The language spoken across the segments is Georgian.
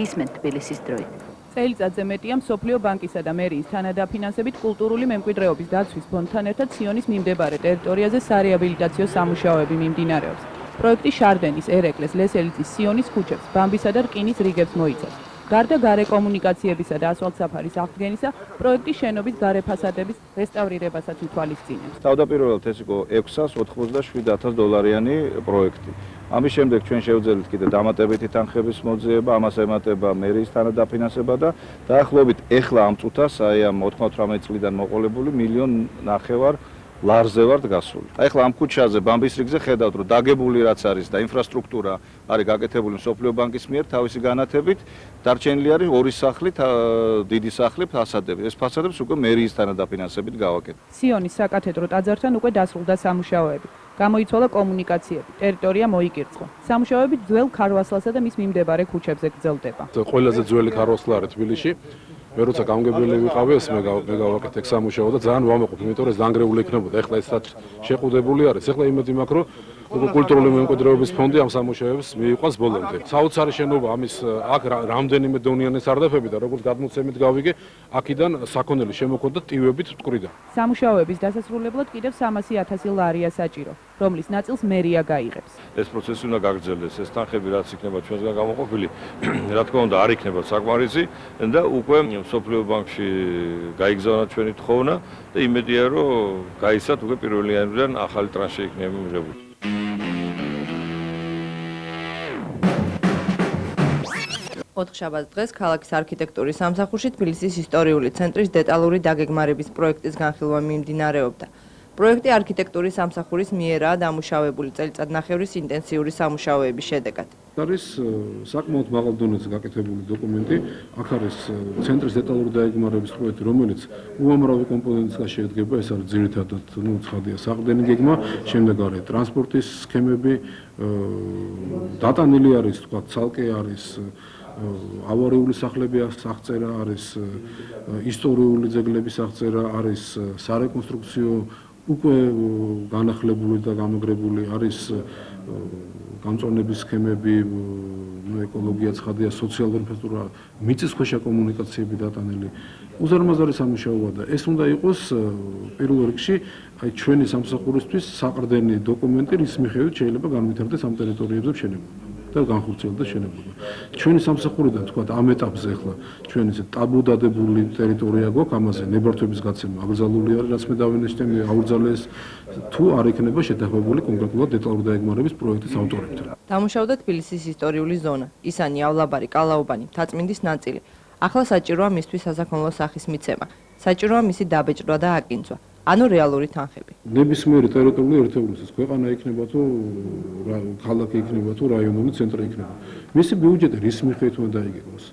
გისმენთ თბილისის დროით. წელიწადზე მეტია მსოფლიო ბანკისა და მერიის თანადაფინანსებით კულტურული მემკვიდრეობის დაცვის ფონდთან ერთად სიონის მიმდებარე ტერიტორიაზე სარეაბილიტაციო სამუშაოები მიმდინარეობს. პროექტი შარდენის, ერეკლეს, ლესელიძის, სიონის ქუჩებს, ბამბისა და რკინის რიგებს მოიცავს. გარდა გარე კომუნიკაციებისა და ასფალტსაფარის აღდგენისა, პროექტი შენობის გარე ფასადების რესტავრირებასაც ითვალისწინებს. თავდაპირველად ეს იყო $687,000-იანი პროექტი. ამის შემდეგ ჩვენ შევძელით კიდე დამატებითი თანხების მოძიება, ამას ემატება მერიის თანადაფინანსება და დაახლოებით ეხლა ამ წუთას, აი ამ 98 წლიდან მოყოლებული $1,900,000 ლარზე ვართ გასული. აი ახლა ამ ქუჩაზე, ბამბის რიგზე ხედავთ, რომ დაგებული რაც არის და ინფრასტრუქტურა არის გაკეთებული მსოფლიო ბანკის მიერ თავისი განათებით, დარჩენილი არის ორი სახლით, დიდი სახლი, ფასადები. ეს ფასადებს უკვე მერიის თანადაფინანსებით გავაკეთეთ. სიონის საკათედრო ტაძართან უკვე დასრულდა სამუშაოები. გამოიცვალა კომუნიკაციები, ტერიტორია მოიკირწყვა. სამუშაოები ძველ ქარვასლასა და მის მიმდებარე ქუჩებზე გრძელდება. ყველაზე ძველი ქარვასლა არის თბილისში. მე როცა გამგებელი ვიყავი, ეს მე გავაკეთე ეგ სამუშაო და ძალიან ვამაყობ, იმიტომ რომ ეს დანგრეული იქნებოდა. ეხლა ეს რაც შეყუდებული არის, ეხლა იმედი მაქვს, რომ კულტურული მემკვიდრეობის ფონდი ამ სამუშაოებს მიიყვანს ბოლომდე. საოცარი შენობა ამის აქ რამდენიმე დონიანი სარდაფები და როგორც გადმოცემით გავიგე, აქედან საქონელი შემოქონდა ტივებით მტკვრიდან. სამუშაოების დასასრულებლად კიდევ 300,000 ლარია საჭირო, რომლის ნაწილს მერია გაიღებს. ეს პროცესი უნდა გაგრძელდეს, ეს თანხები რაც იქნება ჩვენსგან გამოყოფილი, რა თქმა უნდა, არ იქნება საკმარისი და უკვე მსოფლიო ბანკში გაიგზავნა ჩვენი თხოვნა და იმედია, რომ გაიცათ უკვე 1 იანვრიდან ახალი ტრანშე იქნება მიღებული. ოთხშაბათს დღეს ქალაქის არქიტექტურის სამსახურში თბილისის ისტორიული ცენტრის დეტალური დაგეგმარების პროექტის განხილვა მიმდინარეობდა. პროექტი არქიტექტურის სამსახურის მიერაა დამუშავებული წელიწადნახევრის ინტენსიური სამუშაოების შედეგად. არის საკმაოდ მაღალ დონეზე გაკეთებული დოკუმენტი, აქ არის ცენტრის დეტალური დაგეგმარების პროექტი, რომელიც უამრავი კომპონენტისგან შედგება, ეს არის ძირითადად, ცხადია, საყრდენი გეგმა, შემდეგ არის ტრანსპორტის სქემები, დატანილი არის, თქვა, ცალკე არის ავარიული სახლები აღწერა, არის ისტორიული ძეგლების აღწერა, არის სარეკონსტრუქციო უკვე განახლებული და გამაგრებული, არის გამწვანების სქემები, ეკოლოგია, ცხადია, სოციალური ინფრასტრუქტურა, მიწისქვეშა კომუნიკაციები დატანილი. უზარმაზარი სამუშაოა და ეს უნდა იყოს პირველ რიგში აი ჩვენი სამსახურისთვის საყრდენი დოკუმენტი, რის მიხედვით შეიძლება განვითარდეს ამ ტერიტორიებზე შენება და განხორციელდეს შენება. ჩვენი სამსახურიდან თქვა ამ ეტაპზე ახლა ჩვენ ისე ტაბუდადებული ტერიტორია გვაქვს, ამაზე ნებართვების გაცემა აკრძალული არის, რაც მე დავინეშტე, აუძალეს თუ არ იქნება შეთანხმებული კონკრეტულად დეტალური დაგეგმარების პროექტის ავტორებთან. დამუშავდა თბილისის ისტორიული ზონა, ისანი,ავლაბარი, კალაუბანი, მთაწმინდის ნაწილი. ახლა საჭიროა მისთვის სასაქონლო სახის მიცემა, საჭიროა მისი დაბეჭდვა და აკინძვა. ანუ რეალური თანხები. ნებისმიერი ტერიტორიული ერთეულისთვის ქვეყანა იქნება თუ ქალაქი იქნება თუ რაიონული ცენტრი იქნება. მისი ბიუჯეტი რის მიხედვით უნდა დაიგეგმოს.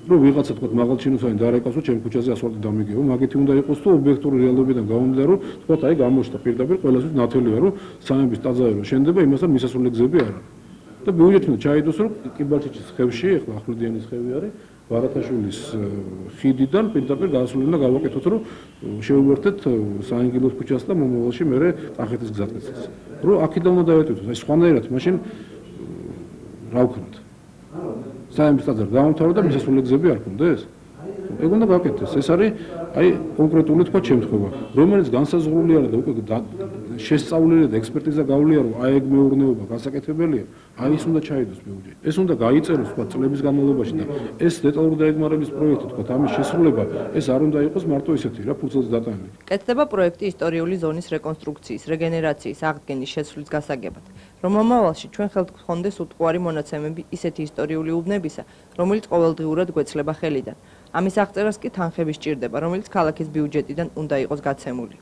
რომ ვიღაცა თქვა მაღალჩინოსანი დარეკასო ჩემ ქუჩაზე ასფალტი დამიგებო, მაგითი უნდა იყოს თუ ობიექტური რეალობიდან გამომდინარე, რომ თქვა აი გამოჩნდა პირდაპირ ყველასთვის ნათელია, რომ სამების ტაძარი რომ შენდება, იმასთან მისასვლელი გზები არ არის. და ბიუჯეტი უნდა ჩაიდოს, რომ კიბარჩიჩის ხევში, ახლა ახლდიანის ხევი არის, ვარათაშვილის ხიდიდან პირდაპირ გასვლელი და გავაკეთოთ, რომ შევუერთდეთ საანგელოს ქუჩას და მომავალში მერე კახეთის გზატკეცილს. რომ აქედან უნდა დავეტვით, აი სხვანაირად მაშინ რა ვქნათ? სამების ტაძარი დაამთავრა და მისასვლელი გზები არ ქონდეს? ეგ უნდა გაკეთდეს. ეს არის აი კონკრეტული თქვა შემთხვევა, რომელიც განსაზღვრული არის და უკვე შესწავლილი და ექსპერტიზა გავლია, რომ აი ეგ მეურნეობა გასაკეთებელია, აი ის უნდა ჩაიდოს ბიუჯეტი. ეს უნდა გაიწეროს თქვა წლების განმავლობაში და ეს დეტალური დაგეგმარების პროექტი თქვა ამის შესრულება, ეს არ უნდა იყოს მარტო ისეთი რა ფურცელზე დატანილი. კეთდება პროექტი ისტორიული ზონის რეკონსტრუქციის, რეგენერაციის, აღდგენის, შესრულის გასაგებად. რომ მომავალში ჩვენ ხელთ გქონდეს უტყუარი მონაცემები ისეთი ისტორიული უბნებისა, რომელიც ყოველდღიურად გვეცლება ხელიდან. ამის აღწერას კი თანხები სჭირდება, რომელიც ქალაქის ბიუჯეტიდან უნდა იყოს გაცემული.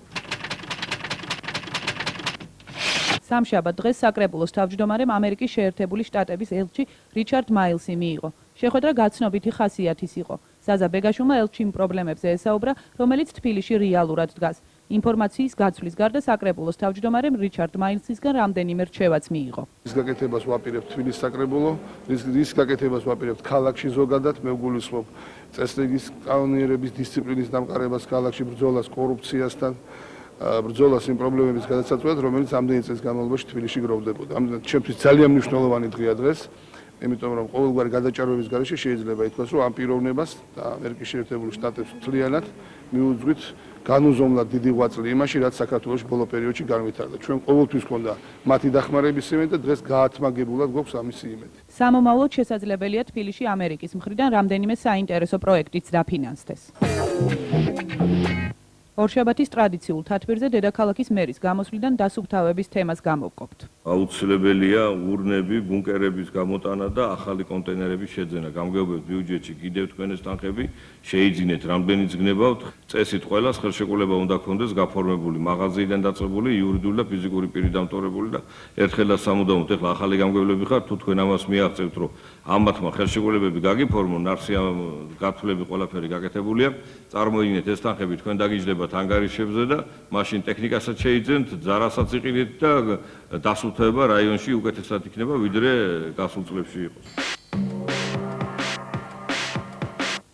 სამშაბათ დღეს საკრებულოს თავმჯდომარემ ამერიკის შეერთებული შტატების ელჩი რიჩარდ მაილსი მიიღო. შეხვედრა გაცნობიტი ხასიათის იყო. ზაზა ბეგაშვილმა ელჩი იმ პრობლემებზე ესაუბრა, რომელიც თბილისში რეალურად დგას. ინფორმაციის გაცვლის გარდა საკრებულოს თავმჯდომარემ რიჩარდ მაილსისგან რამდენიმე რჩევაც მიიღო. ის გაკეთებას ვაპირებთ თბილისის საკრებულო, ის გაკეთებას ვაპირებთ ქალაქში ზოგადად, მე ვგულისხმობ წესრიგის კანონიერების დისციპლინის დამყარებას ქალაქში, ბრძოლას კორუფციასთან, ბრძოლას იმ პრობლემების გადასაწყვეტად, რომელიც ამდენი წელს განმავლობაში თბილისში გროვდებოდა. ჩემთვის ძალიან მნიშვნელოვანი დღეა დღეს, იმიტომ რომ ყოველგვარი გადაჭარბების გარეშე შეიძლება ითქვას, რომ ამ პიროვნებას და ამერიკის შეერთებული შტატებს მთლიანად მიუძღვით განუზომლად დიდი ღვაწლი იმაში, რაც საქართველოში ბოლო პერიოდში განვითარდა. ჩვენ ყოველთვის ჰქონდა მათი დახმარების იმედი და დღეს გაათმაგებულად გვაქვს ამისი იმედი. სამომავლოდ შესაძლებელია თბილისში ამერიკის მხრიდან რამდენიმე საინტერესო პროექტიც დაფინანსდეს. ორშაბათის ტრადიციულ თათბირზე დედაქალაქის მერის გამოსვლიდან დასუფთავების თემას გამოვყოფთ. აუცილებელია ურნები, ბუნკერების გამოტანა და ახალი კონტეინერების შეძენა. გამგეობებთ ბიუჯეტში კიდევ თქვენეს თანხები, შეიძინეთ რამდენიც გნებავთ, წესით ყველას ხელშეკრულება უნდა ქონდეს გაფორმებული, მაღაზიიდან დაწყებული, იურიდიული და ფიზიკური პირი დამტვრებული და ერთხელაც სამუდამოდ ეხლა ახალი გამგებლები ხარ, თუ თქვენ ამას მიაღწევთ, რომ ამათმა ხელშეკრულებები გაგიფორმონ, ნარსია გათვლები ყველაფერი გაკეთებულია, წარმოიდგინეთ ეს თანხები თქვენ დაგიჯდებათ ანგარიშებზე და მაშინ ტექნიკასაც შეიძენთ, ძარასაც იყიდეთ და დასუფთავება რაიონში უკეთესად იქნება, ვიდრე გასულ წლებში იყო.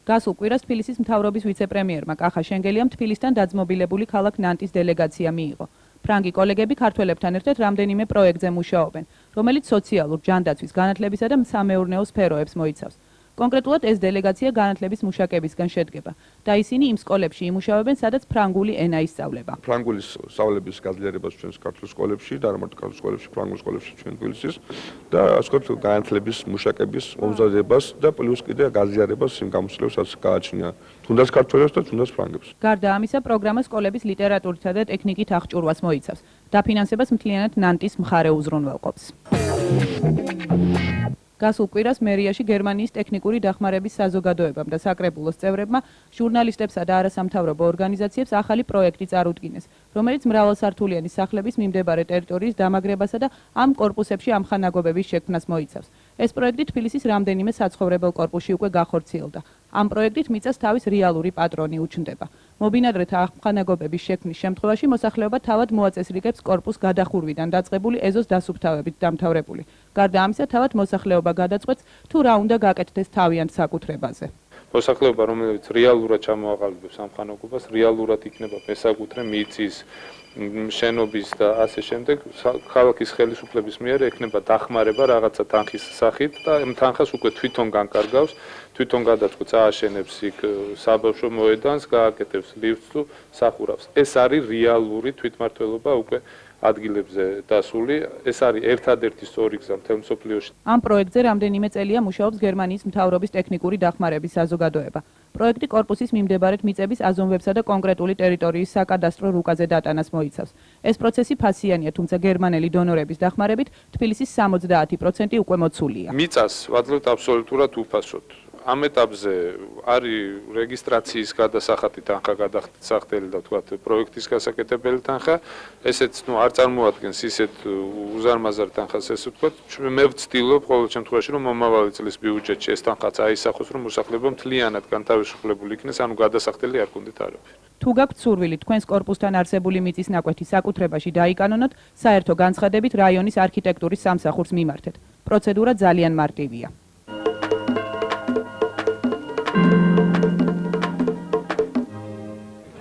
გასულ კვირას თბილისის მთავრობის ვიცე-პრემიერმა კახა შენგელიამ თბილისთან დაძმობილებული ქალაქ ნანტის დელეგაცია მიიღო. ფრანგი კოლეგები ქართველებთან ერთად რამდენიმე პროექტზე მუშაობენ, რომელიც სოციალურ, ჯანდაცვის, განათლებისა და სამეურნეო სფეროებს მოიცავს. კონკრეტულად ეს დელეგაცია განათლების მუშაკებისგან შედგება და ისინი იმ სკოლებში იმუშავებენ, სადაც ფრანგული ენა ისწავლება. ფრანგულის სწავლების გაძლიერებას ჩვენს ქართულ სკოლებში და არა მარტო ქართულ სკოლებში, ფრანგულ სკოლებში ჩვენ თბილისის და ასე ვთქვათ, განათლების მუშაკების მომზადებას და პლუს კიდე გაზიარებას იმ გამოცდილებას, რაც გააჩნია თუნდაც ქართველებს და თუნდაც ფრანგებს. გარდა ამისა, პროგრამა სკოლების ლიტერატურითა და ტექნიკით აღჭურვას მოიცავს. დაფინანსებას მთლიანად ნანტის მხარე უზრუნველყოფს. გასულ კვირას მერიაში გერმანიის ტექნიკური დახმარების საზოგადოებამ და საკრებულოს წევრებმა ჟურნალისტებსა და არასამთავრობო ორგანიზაციებს ახალი პროექტი წარუდგინეს, რომელიც მრავალსართულიანი სახლების მიმდებარე ტერიტორიის დამაგრებასა და ამ კორპუსებში ამხანაგობების შექმნას მოიცავს. ეს პროექტი თბილისის რამდენიმე საცხოვრებელ კორპუსში უკვე გახორციელდა. ამ პროექტით მიწას თავის რეალური პატრონი უჩნდება. მობინადრეთა ამხანაგობების შექმნის შემთხვევაში მოსახლეობა თავად მოაწესრიგებს კორპუს გადახურვიდან დაწყებული ეზოს დასუფთავებით დამთავრებული. გარდა ამისა, თავად მოსახლეობა გადაწყვეტს, თუ რა უნდა გაკეთდეს თავიანთ საკუთრებაზე. მოსახლეობა, რომელიც რეალურად ჩამოაყალიბებს ამხანაგობას, რეალურად იქნება მესაკუთრე მიწის, შენობის და ასე შემდეგ, ქალაქის ხელისუფლების მიერ ექნება დახმარება რაღაცა თანხის სახით და ამ თანხას უკვე თვითონ განკარგავს, თვითონ გადაწყვეტს ააშენებს იქ საბავშვო მოედანს, გააკეთებს ლიფტს თუ სახურავს. ეს არის რეალური თვითმმართველობა უკვე ადგილებზე დასული, ეს არის ერთადერთი სწორი გზა მთელ მსოფლიოში. ამ პროექტზე რამდენიმე წელია მუშაობს გერმანიის მთავრობის ტექნიკური დახმარების საზოგადოება. პროექტი კორპუსის მიმდებარედ მიწების აზომვებსა და კონკრეტული ტერიტორიის საკადასტრო რუკაზე დატანას მოიცავს. ეს პროცესი ფასიანია, თუმცა გერმანელი დონორების დახმარებით თბილისის 70% უკვე მოცულია. მიწას ვაძლევთ აბსოლუტურად უფასოდ. ამ ეტაპზე არის რეგისტრაციის გადასახადი თანხა გადასახდელი და თქვათ პროექტის გასაკეთებელი თანხა, ესეც არ წარმოადგენს ისეთ უზარმაზარ თანხას, ესე ვთქვათ, მე ვცდილობ ყოველ შემთხვევაში, რომ მომავალი წლის ბიუჯეტში ეს თანხაც აისახოს, რომ მოსახლეობა მთლიანად განთავისუფლებული იქნეს, ანუ გადასახდელი არ გქონდეთ არაფერი. თუ გაქვთ სურვილი თქვენს კორპუსთან არსებული მიწის ნაკვეთი საკუთრებაში დაიკანონოთ, საერთო განცხადებით რაიონის არქიტექტურის სამსახურს მიმართეთ. პროცედურა ძალიან მარტივია.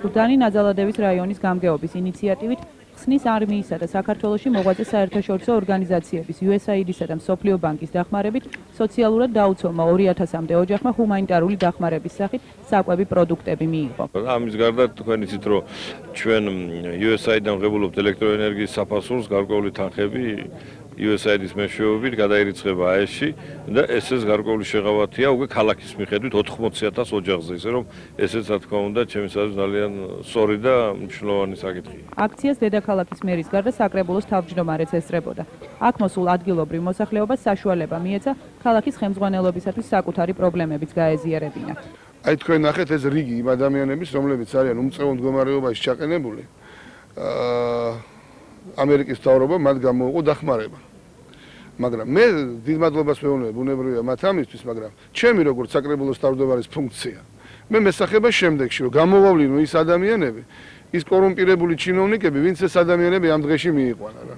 რუდანი ნაძალადევის რაიონის გამგეობის ინიციატივით ხსნის არმიისა და საქართველოში მოღვაწე საერთაშორისო ორგანიზაციების USAID-ისა და მსოფლიო ბანკის დახმარებით სოციალურად დაუცველმა 2000-მდე ოჯახმა ჰუმანიტარული დახმარების სახით საკვები პროდუქტები მიიღო. ამის გარდა თქვენ იცით, რომ ჩვენ USAID-დან ვღებულობთ ელექტროენერგიის საფასურს, გარკვეული თანხები USAID-ის მეშვეობით გადაირიცხება AES-ში და ესეც გარკვეული შეღავათია უკვე ქალაქის მიხედვით 80,000 ოჯახზე, ისე რომ ესეც რა თქმა უნდა ჩემისათვის ძალიან სწორი და მნიშვნელოვანი საკითხია. აქციას დედაქალაქის მერის გარდა საკრებულოს თავმჯდომარეც ესწრებოდა. აქ მოსულ ადგილობრივ მოსახლეობას საშუალება მიეცა ქალაქის ხელმძღვანელობისათვის საკუთარი პრობლემებიც გაეზიარებინა. აი თქვენ ნახეთ ეს რიგი იმ ადამიანების, რომლებიც არიან უმწევრ მდგომარეობაში ჩაყენებული. ამერიკის მთავრობა მათ გამოუყო დახმარება. მაგრამ მე დიდ მადლობას ვეუბნები ბუნებრივია მათ ამისთვის, მაგრამ ჩემი როგორც საკრებულოს თავმჯდომარის ფუნქცია. მე მესახება შემდეგში, რომ გამოვავლინო ის ადამიანები, ის კორუმპირებული ჩინოვნიკები, ვინც ეს ადამიანები ამ დღეში მიიყვანა რა.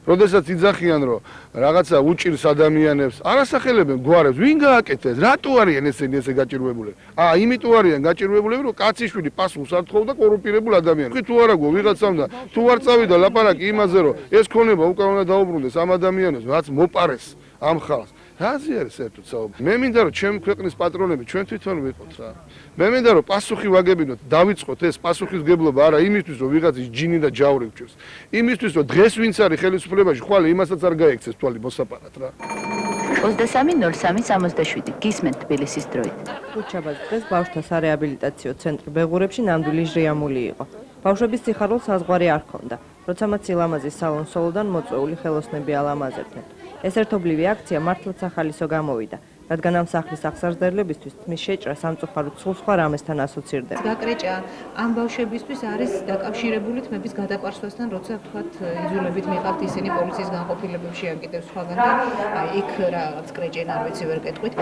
როდესაც იძახიან, რომ რაღაცა უჭირს ადამიანებს, არასახელებენ გვარებს, ვინ გააკეთეს, რატო არიან ესენი ესე გაჭირვებულები? იმიტომ არიან გაჭირვებულები, რომ კაციშვილი პასუხს არ თხოვდა კორუმპირებულ ადამიანებს. თუ არა გო ვიღაცამ და თუ არ წავიდა ლაპარაკი იმაზე, რომ ეს ქონება უკან უნდა დაუბრუნდეს ამ ადამიანებს, რაც მოპარეს ამ ხალხს. რაზე არის საერთოდ საუბარი? მე მინდა რომ ჩემი ქვეყნის პატრონები ჩვენ თვითონ ვიყოთ რა. მე მინდა რომ პასუხი ვაგებინოთ, დავიწყოთ ეს პასუხისგებლობა არა იმისთვის რომ ვიღაცის ჯინი და ჯავრი გვჭირს. იმისთვის რომ დღეს ვინც არის ხელისუფლებაში, ხვალე იმასაც არ გაექცეს თვალი მოსაპარად რა. 23:03:67 გისმენთ თბილისის დროით. ქუჩაბას დღეს ბავშვთა სარეაბილიტაციო ცენტრი ბეღურებში ნამდვილი ჟრიამული იყო. ბავშვების სიხარულს საზღვარი არ ჰქონდა, როცა მათ სილამაზის სალონ-სოლოდან მოწვეული ხელოსნები ალამაზებდნენ. ეს ერთობლივი აქცია მართლაც ახალისო გამოვიდა, რადგან ამ სახლის აღსარდლებისთვის თმის შეჭრა სამწუხაროდ სხვა რამესთან ასოცირდება. გაკრეჭა ამ ბავშვებისთვის არის დაკავშირებული თმების გადაყარსვასთან, როცა ვთქვათ იზოლებით მიყავთ ისინი პოლიციის განყოფილებებში ან კიდევ სხვაგან და იქ რაღაც კრეჭენ არ ვიცი ვერ კეთყვით.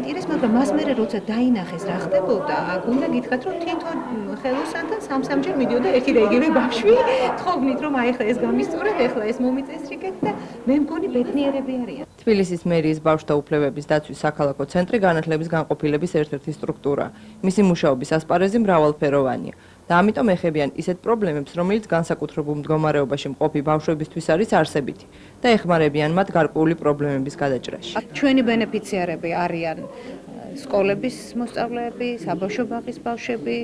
იტირეს, მაგრამ მას მერე როცა დაინახეს რა ხდებოდა, უნდა გითხრათ, რომ თვითონ ხელოსანთან სამ-სამჯერ მიდიოდა ერთი და იგივე ბავშვი, თხოვნით რომ ახლა ეს გამისწორეთ, ახლა ეს მომიწესრიგეთ და მე მგონი ბედნიერები არიან. თბილისის მერიის ბავშვთა უფლებების დაცვის საქალაქო ცენტრი განათლების განყოფილების ერთ-ერთი სტრუქტურაა. მისი მუშაობის ასპარეზი მრავალფეროვანია და ამიტომ ეხებიან ისეთ პრობლემებს, რომელიც განსაკუთრებულ მდგომარეობაში მყოფი ბავშვებისთვის არის არსებითი და ეხმარებიან მათ გარკვეული პრობლემების გადაჭრაში. ჩვენი ბენეფიციარები არიან სკოლების მოსწავლეები, საბავშვო ბაღის ბავშვები,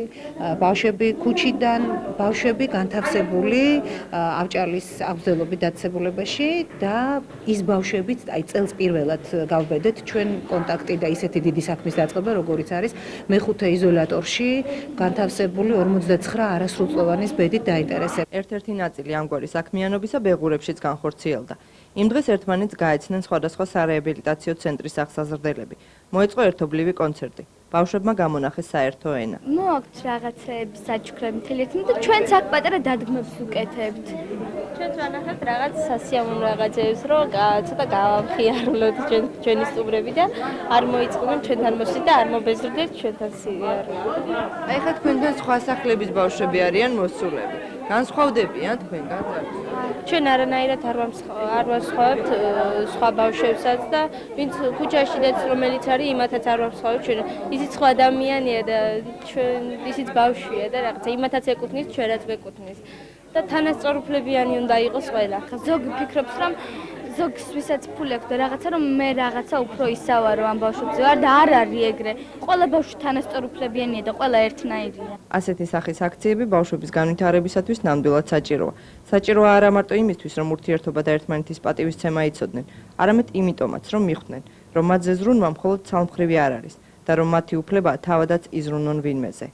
ბავშვები ქუჩიდან, ბავშვები განთავსებული ავჭალის აღზრდელობით დაწესებულებაში და ის ბავშვებიც, აი წელს პირველად გავბედეთ ჩვენ კონტაქტი და ისეთი დიდი საქმის დაწყება, როგორიც არის მეხუთე იზოლატორში განთავსებული 59 არასრულწლოვანის ბედით დაინტერესებული. ერთ-ერთი ნაწილი ამგვარი საქმიანობისა ბეღურებშიც განხორციელდა. იმ დღეს ერთმანეთს გაეცნენ სხვადასხვა სარეაბილიტაციო ცენტრის აღსაზრდელები. მოეწყო ერთობლივი კონცერტი. ბავშვებმა გამონახეს საერთო ენა. მოაქვთ რაღაცეები, საჩუქრები, მთლიანი და ჩვენც აქ პატარა დადგმებს ვუკეთებთ. ჩვენც ვანახავთ რაღაც სასიამოვნო რაღაცებს, რომ ცოტა გავამხიარულოთ ჩვენი სტუმრები და არ მოიწყდნენ ჩვენთან მოსვლა და არ მობეზრდეთ ჩვენთან სიარული. აი ხა თქვენთან სხვა სახლების ბავშვები არიან მოსულები. განსხვავდებიან თქვენგან? ჩვენ არანაირად არ ვასხვავებთ სხვა ბავშვებსაც და ვინც ქუჩაში დაც რომელიც არის იმათაც არ ვასხვავებთ ჩვენ ისიც სხვა ადამიანია და ჩვენ ისიც ბავშვია და რაღაცა იმათაც ეკუთვნის ჩვენაც ვეკუთვნის და თანასწორუფლებიანი უნდა იყოს ყველა. ზოგი ფიქრობს რომ ზოგს ვისაც ფული აქვს და რაღაცა რომ მე რაღაცა უფრო ისავარო ამ ბავშვებზე ვარ და არ არის ეგრე. ყველა ბავშვი თანასწორუფლებიანია და ყველა ერთნაირია. ასეთი სახის აქციები ბავშვების განვითარებისათვის ნამდვილად საჭიროა. საჭიროა არა მარტო იმისთვის, რომ ურთიერთობა და ერთმანეთის პატივისცემა იცოდნენ, არამედ იმიტომაც, რომ მიხვდნენ, რომ მათზე ზრუნვა მხოლოდ ცალმხრივი არ არის და რომ მათი უფლება თავადაც იზრუნონ ვინმეზე.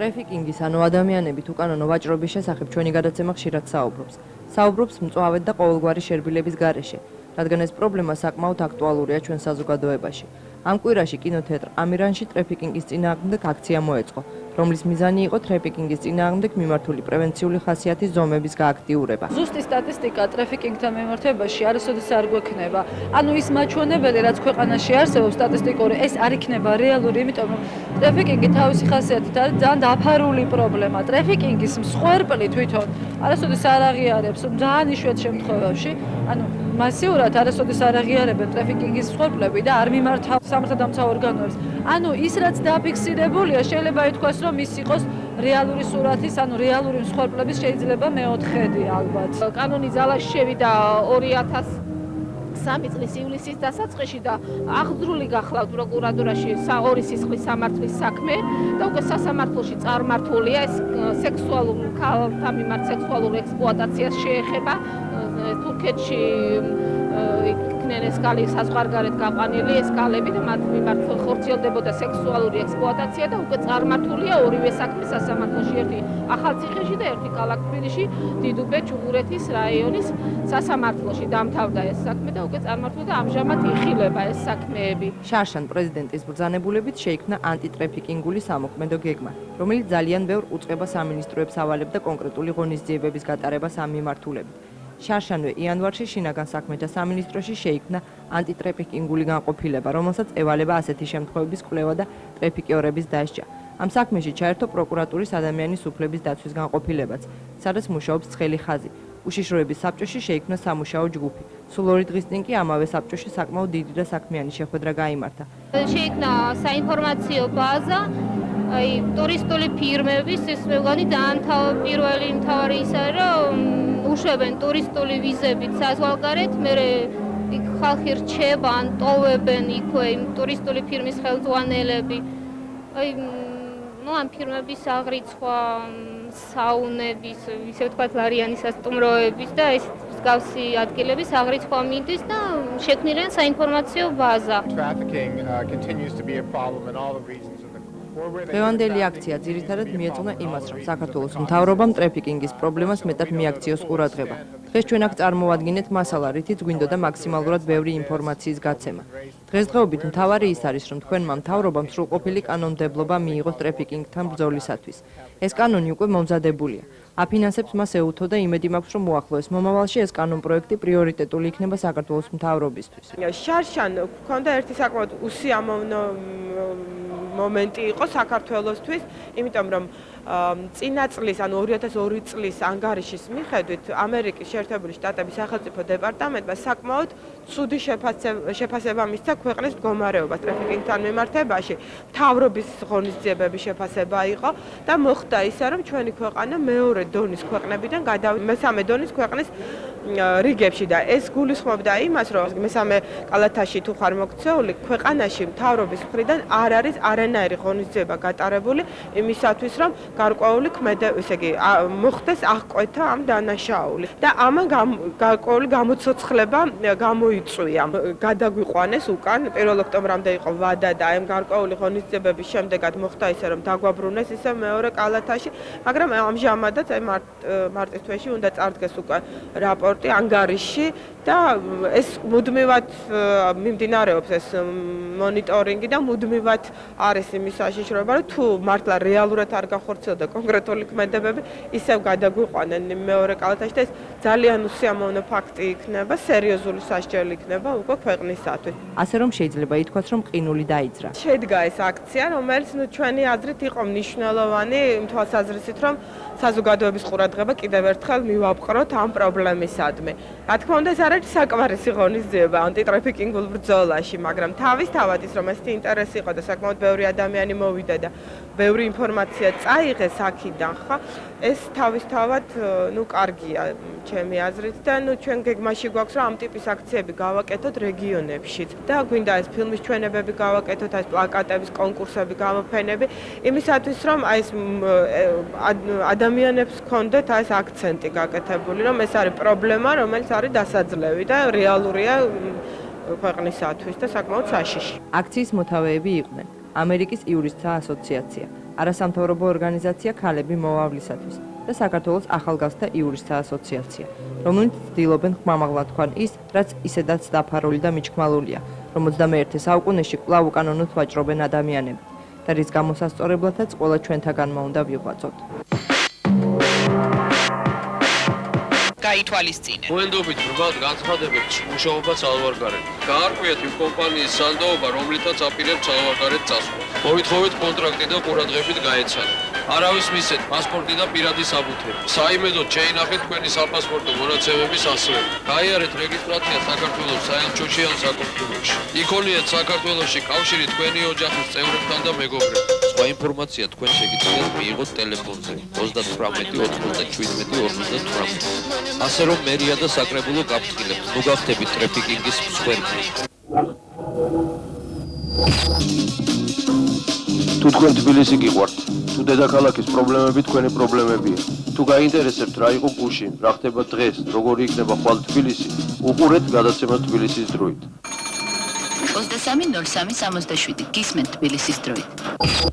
ტრაფიკინგის ანუ ადამიანებით უკანონო ვაჭრობის შესახებ ჩვენი გადაცემა ხშირად საუბრობს. საუბრობს მწვავედ და ყოველგვარი შერბილების გარეშე, რადგან ეს პრობლემა საკმაოდ აქტუალურია ჩვენ საზოგადოებაში. ამ კვირაში კინოთეატრ ამირანში ტრაფიკინგის წინააღმდეგ აქცია მოეწყო, რომლის მიზანი იყო ტრაფიკინგის წინააღმდეგ მიმართული პრევენციული ხასიათის ზომების გააქტიურება. ზუსტი სტატისტიკა ტრაფიკინგთან მიმართებაში არასოდეს არ გვექნება. ანუ ის მაჩვენებელი, რაც ქვეყანაში არსებობს სტატისტიკური, ეს არ იქნება რეალური, იმიტომ რომ ტრაფიკინგი თავისი ხასიათით არის ძალიან დაფარული პრობლემა. ტრაფიკინგის მსხვერპლი თვითონ არასოდეს არ აღიარებს, ძალიან იშვიათ შემთხვევაში, ანუ მასიურად არასოდეს არ აღიარებენ ტრაფიკინგის მსხვერპლები და არ მიმართავენ სამართალდამცავ ორგანოებს. ანუ ის რაც დაფიქსირებულია, შეიძლება ითქვას, რომ ის იყოს რეალური სურათის, ანუ რეალური მსხვერპლების შეიძლება მეოთხედი ალბათ. კანონი ძალაში შევიდა 2003 წლის ივლისის დასაწყისში და აღძრული გახლავთ პროკურატურაში ორი სისხლის სამართლის საქმე და უკვე სასამართლოში წარმართულია ეს სექსუალურ ქალთა მიმართ სექსუალურ ექსპლუატაციას შეეხება თურქეთში იქნენ ეს კალი საზღვარგარეთ გაყვანილი ეს კალები და მათ მიმართ ხორციელდებოდა სექსუალური ექსპლუატაცია და უკვე წარმართულია ორივე საქმე სასამართლოში ერთი ახალციხეში და ერთი კალათბურთში თბილისში დიდუბე ჩუღურეთის რაიონის სასამართლოში დამთავრდა ეს საქმე და უკვე წარმართულდა ამჟამად იხილება ეს საქმეები. შარშან პრეზიდენტის ბრძანებულებით შეიქმნა ანტიტრეფიკინგული სამოქმედო გეგმა, რომელიც ძალიან ბევრ უწყებას სამინისტროებს ავალებდა კონკრეტული ღონისძიებების გატარებას ამ მიმართულებით. შარშანვე იანვარში შინაგან საქმეთა სამინისტროში შეიქმნა ანტიტრეფიკინგული განყოფილება, რომელსაც ევალება ასეთი შემთხვევების კვლევა და ტრეფიკიორების დასჯა. ამ საქმეში ჩაერთო პროკურატურის ადამიანის უფლების დაცვის განყოფილებაც, სადაც მუშაობს ცხელი ხაზი. უშიშროების საბჭოში შეიქმნა სამუშაო ჯგუფი. სულ 2 დღის წინ კი ამავე საბჭოში საკმაოდ დიდი და საქმიანი შეხვედრა გაიმართა. შეიქმნა საინფორმაციო ბაზა, აი ტურისტული ფირმების, ეს მე მგონი პირველი მთავარი ის არის, რომ უშვებენ ტურისტული ვიზებით საზღვარგარეთ, მერე იქ ხალხი რჩება, ან ტოვებენ იქვე იმ ტურისტული ფირმის ხელმძღვანელები. აი ამ ფირმების აღრიცხვა, საუნების, ისე ვთქვათ, ლარიანის სასტუმროების და ეს მსგავსი ადგილების აღრიცხვა მიდის და შექმნილია საინფორმაციო ბაზა. დღევანდელი აქცია ძირითადად მიეწონა იმას, რომ საქართველოს მთავრობამ ტრეფიკინგის პრობლემას მეტად მიაქციოს ყურადღება. დღეს ჩვენ აქ წარმოვადგინეთ მასალა, რითიც გვინდოდა მაქსიმალურად ბევრი ინფორმაციის გაცემა. დღესდღეობით მთავარი ის არის, რომ თქვენმა მთავრობამ სრულყოფილი კანონმდებლობა მიიღოს ტრეფიკინგთან ბრძოლისათვის. ეს კანონი უკვე მომზადებულია. აფინანსებს მას ეუთო და იმედი მაქვს, რომ უახლოეს მომავალში ეს კანონპროექტი პრიორიტეტული იქნება საქართველოს მთავრობისთვის. შარშან გქონდა ერთი საკმაოდ უსიამოვნო მომენტი იყო საქართველოსთვის, იმიტომ რომ წინა წლის, ანუ 2002 წლის ანგარიშის მიხედვით ამერიკის შეერთებული შტატების სახელმწიფო დეპარტამენტმა საკმაოდ ცუდი შეფასება მისცა ქვეყნის მდგომარეობას ტრეფიკინგთან მიმართებაში. მთავრობის ღონისძიებების შეფასება იყო და მოხდა ისე, რომ ჩვენი ქვეყანა მეორე დონის ქვეყნებიდან გადავიდა მესამე დონის ქვეყნის რიგებში და ეს გულისხმობდა იმას, რომ მესამე კალათაში თუ ხარ მოქცეული, ქვეყანაში მთავრობის მხრიდან არ არის არანაირი ღონისძიება გატარებული იმისათვის, რომ გარკვეული ესე იგი მოხდეს აღკვეთა ამ დანაშაული და ამან გარკვეული გამოცოცხლება გამოიწვია. გადაგვიყვანეს უკან 1 ოქტომბრამდე იყო ვადა და ამ გარკვეული ღონისძიებების შემდეგად მოხდა ისე, რომ დაგვაბრუნეს ისე მეორე კალათაში, მაგრამ ამჟამადაც მარტის თვეში უნდა წარდგეს უკვე რაპორტი ანგარიში და ეს მუდმივად მიმდინარეობს ეს მონიტორინგი და მუდმივად არის იმის საშიშროება, რომ თუ მართლა რეალურად არ გახორციელდა კონკრეტული ქმედებები, ისევ გადაგვიყვანენ მეორე კალათაში და ეს ძალიან უსიამოვნო ფაქტი იქნება, სერიოზული სასჯელი იქნება უკვე ქვეყნისათვის. ასე რომ შეიძლება ითქვას, რომ ყინული დაიძრა. შედგა ეს აქცია, რომელიც ჩვენი აზრით იყო მნიშვნელოვანი იმ თვალსაზრისით, რომ საზოგადოების ყურადღება კიდევ ერთხელ მივაპყროთ ამ პრობლემისადმი. რა თქმა უნდა, ეს არ არის საკმარისი ღონისძიება ანტიტრეფიკინგულ ბრძოლაში, მაგრამ თავისთავად ის რომ ესეთი ინტერესი იყო და საკმაოდ ბევრი ადამიანი მოვიდა და ბევრი ინფორმაცია წაიღეს აქედან, ხო? ეს თავისთავად, კარგია ჩემი აზრით და ჩვენ გეგმაში გვაქვს რომ ამ ტიპის აქციები გავაკეთოთ რეგიონებშიც და გვინდა ეს ფილმის ჩვენებები გავაკეთოთ, ეს პლაკატების კონკურსები გამოფენები, იმისათვის რომ ეს ადამიანებს ჰქონდეთ ეს აქცენტი გაკეთებული, რომ ეს არის პრობლემა, რომელიც არის დასაძლევი და რეალურია ქვეყნისათვის და საკმაოდ საშიში. აქციის მოთავეები იყვნენ ამერიკის იურისტთა ასოციაცია, არასამთავრობო ორგანიზაცია ქალები მოვალისათვის და საქართველოს ახალგაზრდა იურისტთა ასოციაცია, რომლებიც ცდილობენ ხმამაღლა თქვან ის, რაც ისედაც დაფარული და მიჩქმალულია, რომ 21 საუკუნეში კვლავ უკანონოდ ვაჭრობენ ადამიანები და რის გამოსასწორებლადაც ყველა ჩვენთაგანმა უნდა ვიღვაწოთ. გაითვალისწინეთ. მოენდობით ბრბად განცხადებებს მუშაობა საზღვარგარეთ. გაარკვიათ იმ კომპანიის სანდოობა, რომლითაც აპირებთ საზღვარგარეთ წასვლა. მოითხოვეთ კონტრაქტი და ყურადღებით გაეცადეთ. არავის მისცეთ პასპორტი და პირადი საბუთები. საიმედოდ შეინახეთ თქვენი საპასპორტო მონაცემების ასლები. გაიარეთ რეგისტრაცია საქართველოს საელჩოში ან საკონსულოში. იქონიეთ საქართველოში კავშირი თქვენი ოჯახის წევრებთან და მეგობრებთან. სხვა ინფორმაცია თქვენ შეგიძლიათ მიიღოთ ტელეფონზე 39 97 58. ასე რომ მერია და საკრებულო გაფრთხილებთ. ნუ გახდებით ტრეფიკინგის მსხვერპლი. თუ თქვენ თბილისი გიყვართ, თუ დედაქალაქის პრობლემები თქვენი პრობლემებია, თუ გაინტერესებთ რა იყო გუშინ, რა ხდება დღეს, როგორი იქნება ხვალ თბილისი, უყურეთ გადაცემას თბილისის დროით. 23:03:67 გისმენთ თბილისის დროით.